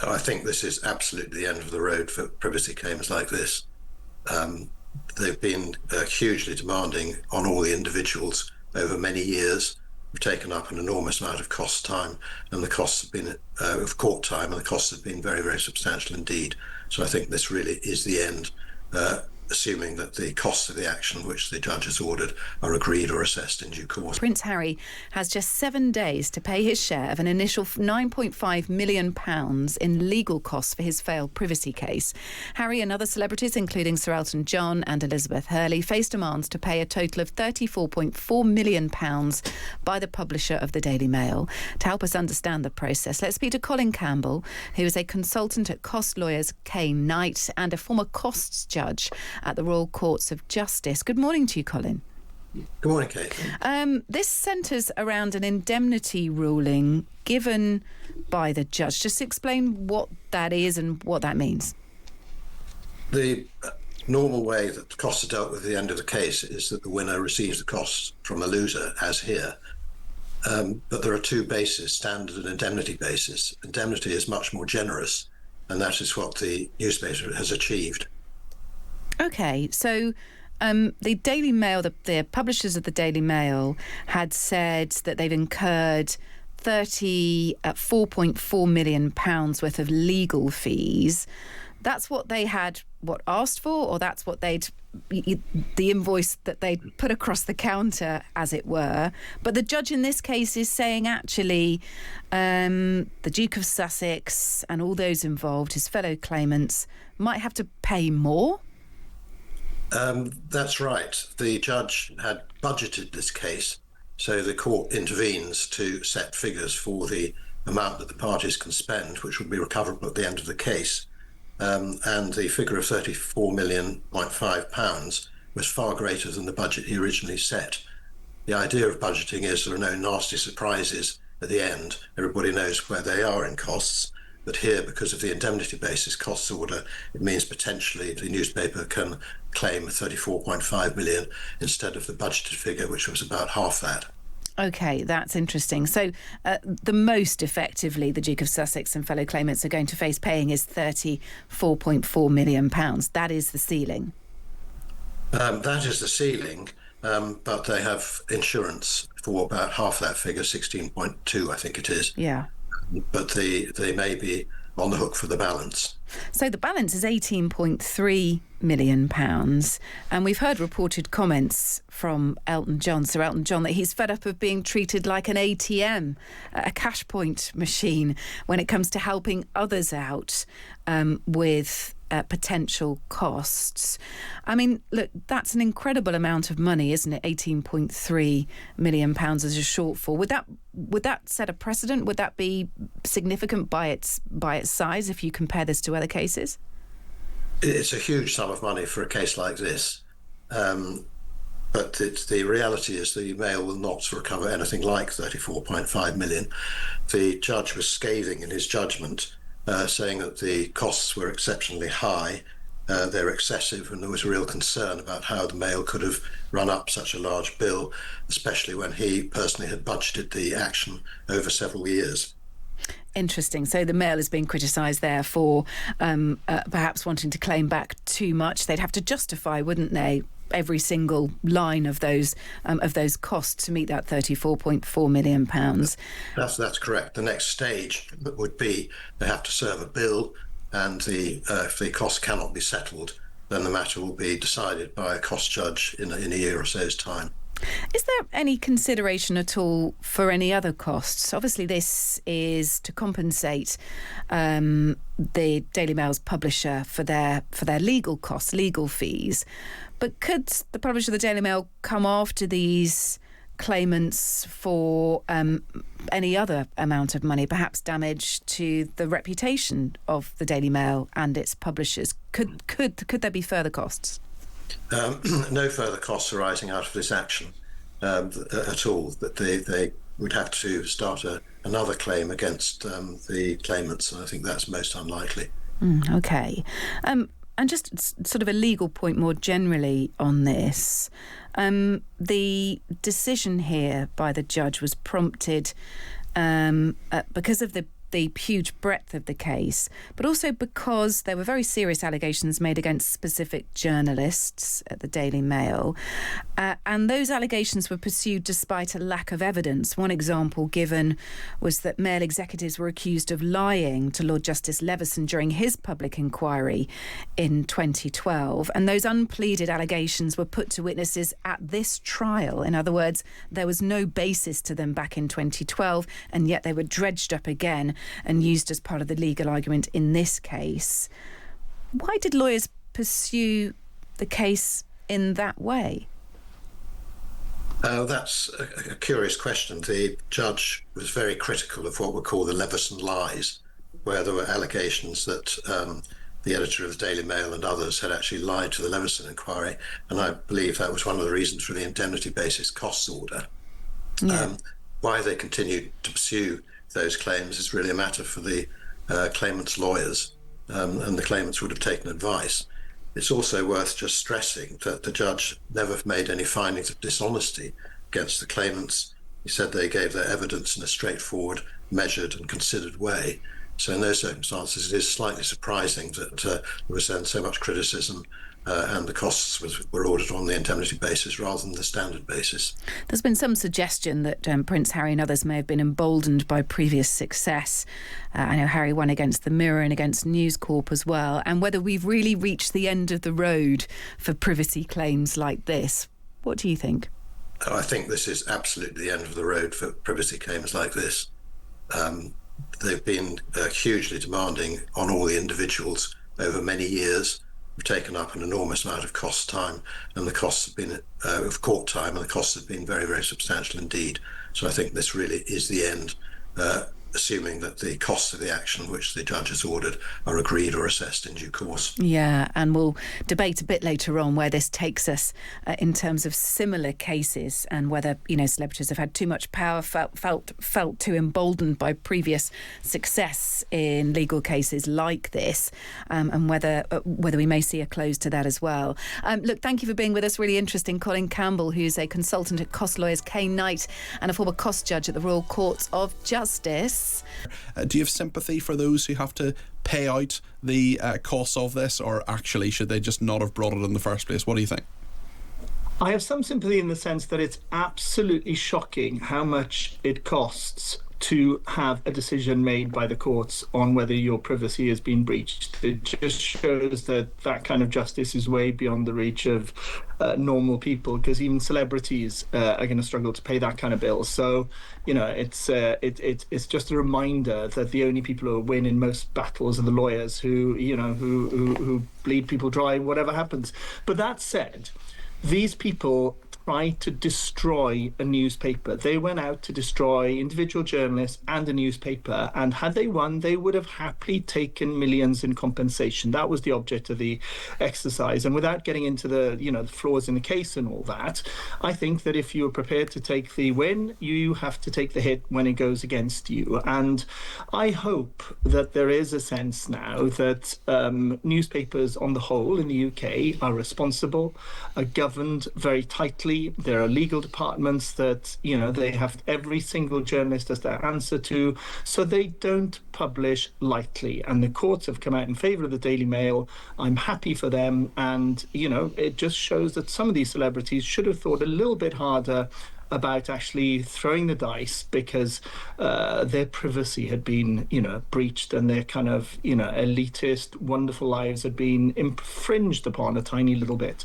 I think this is absolutely the end of the road for privacy claims like this. They've been hugely demanding on all the individuals over many years. We've taken up an enormous amount of cost time, and the costs have been of court time, and the costs have been very, very substantial indeed. So I think this really is the end, assuming that the costs of the action which the judge has ordered are agreed or assessed in due course. Prince Harry has just 7 days to pay his share of an initial £9.5 million in legal costs for his failed privacy case. Harry and other celebrities, including Sir Elton John and Elizabeth Hurley, face demands to pay a total of £34.4 million by the publisher of the Daily Mail. To help us understand the process, let's speak to Colin Campbell, who is a consultant at cost lawyers Kait and a former costs judge at the Royal Courts of Justice. Good morning to you, Colin. Good morning, Kate. This centres around an indemnity ruling given by the judge. Just explain what that is and what that means. The normal way that costs are dealt with at the end of the case is that the winner receives the costs from the loser, as here. But there are two bases, standard and indemnity basis. Indemnity is much more generous, and that is what the newspaper has achieved. OK, so the Daily Mail, the publishers of the Daily Mail had said that they've incurred £4.4 million worth of legal fees. That's what they had asked for, or that's what the invoice that they'd put across the counter, as it were. But the judge in this case is saying actually the Duke of Sussex and all those involved, his fellow claimants, might have to pay more. That's right. The judge had budgeted this case, so the court intervenes to set figures for the amount that the parties can spend, which would be recoverable at the end of the case. And the figure of £34.5 million was far greater than the budget he originally set. The idea of budgeting is there are no nasty surprises at the end. Everybody knows where they are in costs. But here, because of the indemnity basis costs order, it means potentially the newspaper can claim £34.5 million instead of the budgeted figure, which was about half that. OK, that's interesting. So the most effectively the Duke of Sussex and fellow claimants are going to face paying is £34.4 million. That is the ceiling. That is the ceiling, but they have insurance for about half that figure, 16.2, I think it is. Yeah. But they may be on the hook for the balance. So the balance is £18.3 million. And we've heard reported comments from Sir Elton John, that he's fed up of being treated like an ATM, a cash point machine, when it comes to helping others out with potential costs. I mean, look, that's an incredible amount of money, isn't it? £18.3 million as a shortfall. Would that set a precedent? Would that be significant by its size if you compare this to other cases? It's a huge sum of money for a case like this. But the reality is the Mail will not recover anything like £34.5 million. The judge was scathing in his judgment, saying that the costs were exceptionally high, they're excessive, and there was real concern about how the Mail could have run up such a large bill, especially when he personally had budgeted the action over several years. Interesting. So the Mail is being criticised there for perhaps wanting to claim back too much. They'd have to justify, wouldn't they, every single line of those costs to meet that £34.4 million. That's correct. The next stage would be they have to serve a bill, and if the cost cannot be settled, then the matter will be decided by a cost judge in a year or so's time. Is there any consideration at all for any other costs? Obviously, this is to compensate the Daily Mail's publisher for their legal costs, legal fees. But could the publisher of the Daily Mail come after these claimants for any other amount of money, perhaps damage to the reputation of the Daily Mail and its publishers? Could there be further costs? No further costs arising out of this action at all. That they would have to start another claim against the claimants, and I think that's most unlikely. OK. And just sort of a legal point more generally on this, the decision here by the judge was prompted because of the the huge breadth of the case, but also because there were very serious allegations made against specific journalists at the Daily Mail. And those allegations were pursued despite a lack of evidence. One example given was that Mail executives were accused of lying to Lord Justice Leveson during his public inquiry in 2012. And those unpleaded allegations were put to witnesses at this trial. In other words, there was no basis to them back in 2012, and yet they were dredged up again and used as part of the legal argument in this case. Why did lawyers pursue the case in that way? That's a curious question. The judge was very critical of what were called the Leveson lies, where there were allegations that the editor of the Daily Mail and others had actually lied to the Leveson inquiry, and I believe that was one of the reasons for the indemnity basis costs order. Yeah. Why they continued to pursue those claims is really a matter for the claimants' lawyers, and the claimants would have taken advice. It's also worth just stressing that the judge never made any findings of dishonesty against the claimants. He said they gave their evidence in a straightforward, measured and considered way. So in those circumstances, it is slightly surprising that there was then so much criticism and the costs were ordered on the indemnity basis rather than the standard basis. There's been some suggestion that Prince Harry and others may have been emboldened by previous success. I know Harry won against the Mirror and against News Corp as well. And whether we've really reached the end of the road for privacy claims like this. What do you think? I think this is absolutely the end of the road for privacy claims like this. They've been hugely demanding on all the individuals over many years. We've taken up an enormous amount of cost time, and the costs have been of court time, and the costs have been very, very substantial indeed. So I think this really is the end, assuming that the costs of the action which the judge has ordered are agreed or assessed in due course. Yeah, and we'll debate a bit later on where this takes us in terms of similar cases and whether, celebrities have had too much power, felt too emboldened by previous success in legal cases like this, and whether we may see a close to that as well. Look, thank you for being with us. Really interesting. Colin Campbell, who's a consultant at cost lawyers Kait and a former cost judge at the Royal Courts of Justice. Do you have sympathy for those who have to pay out the costs of this, or actually should they just not have brought it in the first place? What do you think? I have some sympathy in the sense that it's absolutely shocking how much it costs to have a decision made by the courts on whether your privacy has been breached. It just shows that kind of justice is way beyond the reach of normal people, because even celebrities are going to struggle to pay that kind of bill. So, it's just a reminder that the only people who win in most battles are the lawyers who bleed people dry, whatever happens. But that said, these people tried to destroy a newspaper. They went out to destroy individual journalists and a newspaper, and had they won, they would have happily taken millions in compensation. That was the object of the exercise. And without getting into the flaws in the case and all that, I think that if you are prepared to take the win, you have to take the hit when it goes against you. And I hope that there is a sense now that newspapers on the whole in the UK are responsible, are governed very tightly. There are legal departments that, they have every single journalist has to answer to, so they don't publish lightly. And the courts have come out in favour of the Daily Mail. I'm happy for them. And, it just shows that some of these celebrities should have thought a little bit harder about actually throwing the dice, because their privacy had been, breached, and their kind of, elitist, wonderful lives had been infringed upon a tiny little bit.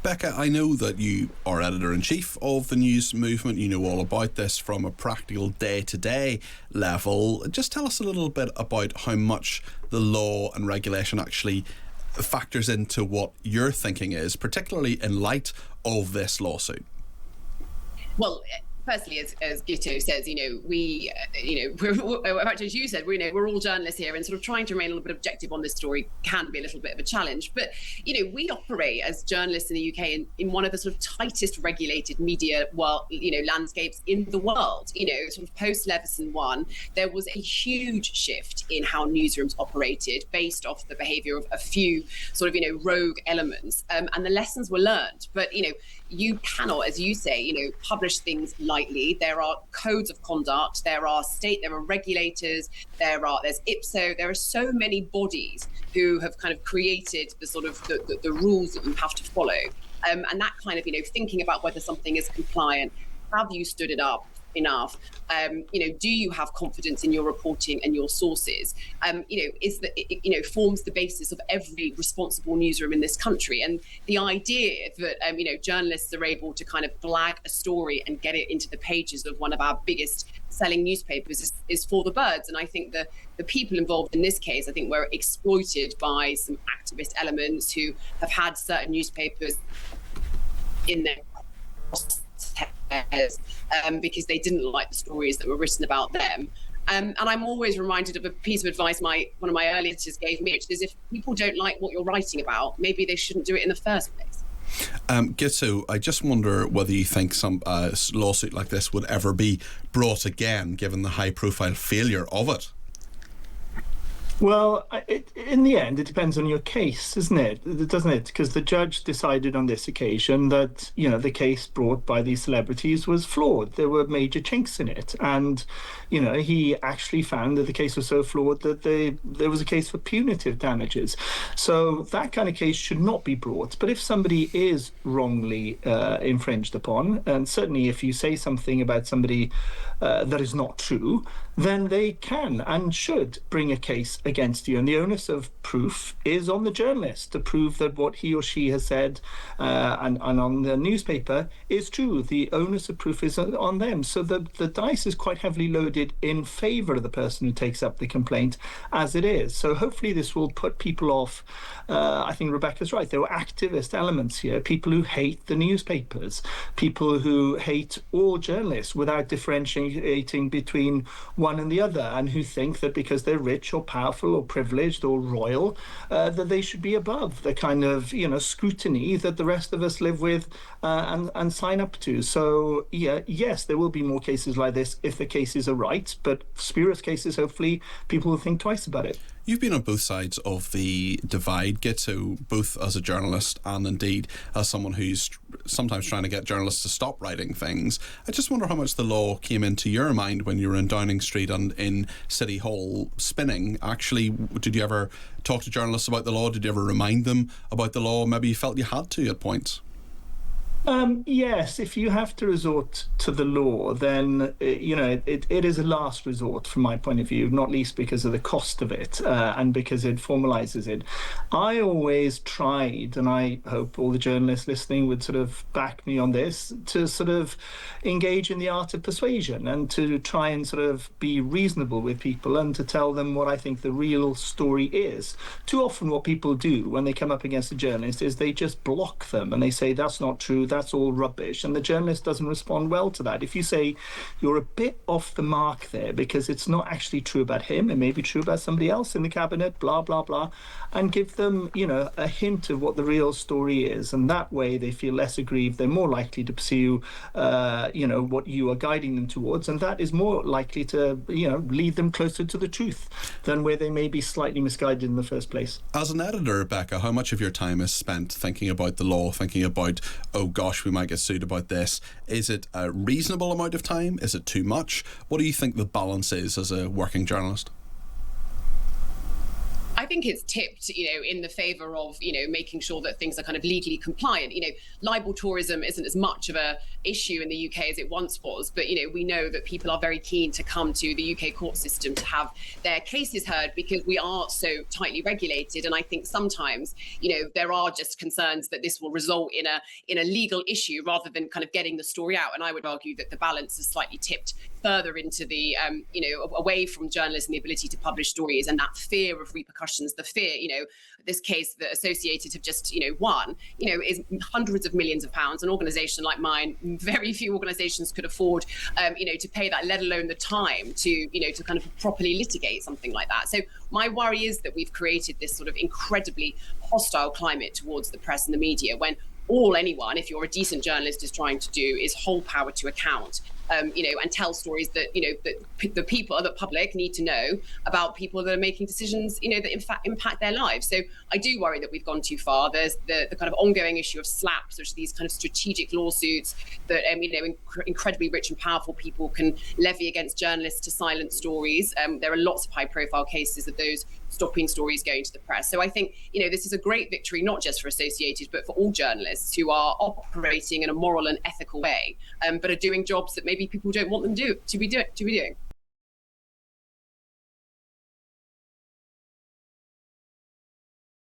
Becca, I know that you are editor-in-chief of the news movement. You know all about this from a practical day-to-day level. Just tell us a little bit about how much the law and regulation actually factors into what your thinking is, particularly in light of this lawsuit. Well, firstly, as Guto says, we, as you said, we're all journalists here, and sort of trying to remain a little bit objective on this story can be a little bit of a challenge. But, we operate as journalists in the UK in one of the sort of tightest regulated media, landscapes in the world. Sort of post Leveson 1, there was a huge shift in how newsrooms operated based off the behaviour of a few sort of, rogue elements, and the lessons were learned. But, you cannot, as you say, publish things lightly. There are codes of conduct, there are regulators, there's IPSO, there are so many bodies who have kind of created the sort of the rules that you have to follow. And that kind of, thinking about whether something is compliant, have you stood it up enough? Do you have confidence in your reporting and your sources? Forms the basis of every responsible newsroom in this country. And the idea that, journalists are able to kind of flag a story and get it into the pages of one of our biggest selling newspapers is for the birds. And I think the people involved in this case, I think, were exploited by some activist elements who have had certain newspapers in their because they didn't like the stories that were written about them. And I'm always reminded of a piece of advice one of my early editors gave me, which is if people don't like what you're writing about, maybe they shouldn't do it in the first place. Gitsu, I just wonder whether you think some lawsuit like this would ever be brought again, given the high-profile failure of it. Well, in the end, it depends on your case, doesn't it? Because the judge decided on this occasion that, the case brought by these celebrities was flawed. There were major chinks in it. And, he actually found that the case was so flawed that there was a case for punitive damages. So that kind of case should not be brought. But if somebody is wrongly infringed upon, and certainly if you say something about somebody that is not true, then they can and should bring a case against you. And the onus of proof is on the journalist to prove that what he or she has said and on the newspaper is true. The onus of proof is on them. So the dice is quite heavily loaded in favour of the person who takes up the complaint as it is. So hopefully this will put people off. I think Rebecca's right. There were activist elements here, people who hate the newspapers, people who hate all journalists without differentiating between one and the other, and who think that because they're rich or powerful or privileged or royal, that they should be above the kind of scrutiny that the rest of us live with and sign up to. So yes, there will be more cases like this if the cases are right, but spurious cases, hopefully people will think twice about it. You've been on both sides of the divide, Gitsu, both as a journalist and indeed as someone who's sometimes trying to get journalists to stop writing things. I just wonder how much the law came into your mind when you were in Downing Street and in City Hall spinning. Actually, did you ever talk to journalists about the law? Did you ever remind them about the law? Maybe you felt you had to at points. Yes, if you have to resort to the law, then, it is a last resort from my point of view, not least because of the cost of it and because it formalises it. I always tried, and I hope all the journalists listening would sort of back me on this, to sort of engage in the art of persuasion and to try and sort of be reasonable with people and to tell them what I think the real story is. Too often what people do when they come up against a journalist is they just block them and they say, that's not true, that's all rubbish, and the journalist doesn't respond well to that. If you say you're a bit off the mark there because it's not actually true about him, it may be true about somebody else in the cabinet, blah blah blah, and give them a hint of what the real story is, and that way they feel less aggrieved, they're more likely to pursue what you are guiding them towards, and that is more likely to lead them closer to the truth than where they may be slightly misguided in the first place. As an editor, Rebecca, how much of your time is spent thinking about the law, thinking about, oh gosh, we might get sued about this? Is it a reasonable amount of time? Is it too much? What do you think the balance is as a working journalist? I think it's tipped, in the favour of, making sure that things are kind of legally compliant. Libel tourism isn't as much of a issue in the UK as it once was, but, we know that people are very keen to come to the UK court system to have their cases heard because we are so tightly regulated. And I think sometimes, there are just concerns that this will result in a legal issue rather than kind of getting the story out. And I would argue that the balance is slightly tipped further into the, away from journalists and the ability to publish stories and that fear of repercussions, the fear, this case that Associated have just, won, is hundreds of millions of pounds. An organisation like mine, very few organisations could afford, to pay that, let alone the time to, to kind of properly litigate something like that. So my worry is that we've created this sort of incredibly hostile climate towards the press and the media when anyone, if you're a decent journalist, is trying to do is hold power to account. and tell stories that, that the people, the public need to know about people that are making decisions, that in fact impact their lives. So I do worry that we've gone too far. There's the kind of ongoing issue of slaps, which are these kind of strategic lawsuits that, incredibly rich and powerful people can levy against journalists to silence stories. There are lots of high-profile cases of those stopping stories going to the press. So I think, this is a great victory, not just for Associated, but for all journalists who are operating in a moral and ethical way, but are doing jobs that maybe people don't want them to be doing.